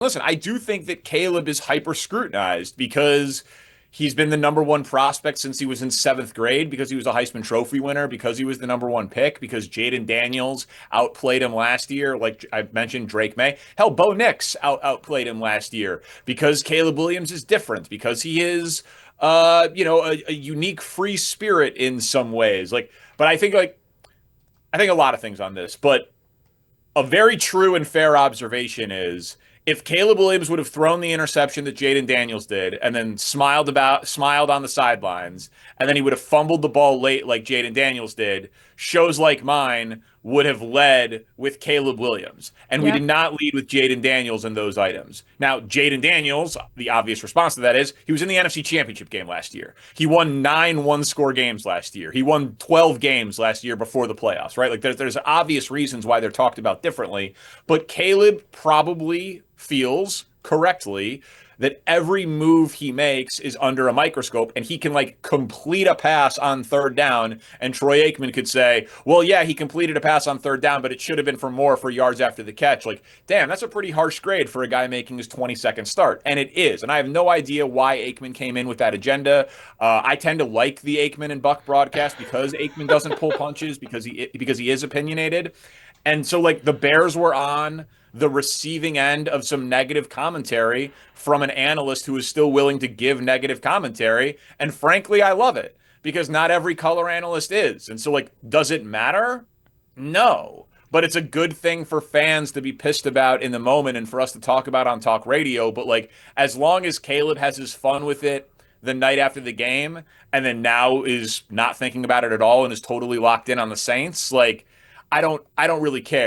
Listen, I do think that Caleb is hyper scrutinized because he's been the number one prospect since he was in seventh grade, because he was a Heisman Trophy winner, because he was the number one pick, because Jaden Daniels outplayed him last year. Like I mentioned, Drake May. Hell, Bo Nix outplayed him last year because Caleb Williams is different, because he is, a unique free spirit in some ways. But I think a lot of things on this, but a very true and fair observation is if Caleb Williams would have thrown the interception that Jaden Daniels did and then smiled on the sidelines, and then he would have fumbled the ball late like Jaden Daniels did, shows like mine would have led with Caleb Williams. And we Yeah. did not lead with Jaden Daniels in those items. Now, Jaden Daniels, the obvious response to that is he was in the NFC Championship game last year. He won 9 one-score games last year. He won 12 games last year before the playoffs, right? Like there's obvious reasons why they're talked about differently. But Caleb probably feels correctly that every move he makes is under a microscope, and he can like complete a pass on third down, and Troy Aikman could say, well, yeah, he completed a pass on third down, but it should have been for more for yards after the catch. Like, damn, that's a pretty harsh grade for a guy making his 22nd start. And it is. And I have no idea why Aikman came in with that agenda. I tend to like the Aikman and Buck broadcast because Aikman doesn't pull punches, because he is opinionated. And so like the Bears were on the receiving end of some negative commentary from an analyst who is still willing to give negative commentary. And frankly, I love it because not every color analyst is. And so, like, does it matter? No. But it's a good thing for fans to be pissed about in the moment and for us to talk about on talk radio. But, like, as long as Caleb has his fun with it the night after the game and then now is not thinking about it at all and is totally locked in on the Saints, like, I don't really care.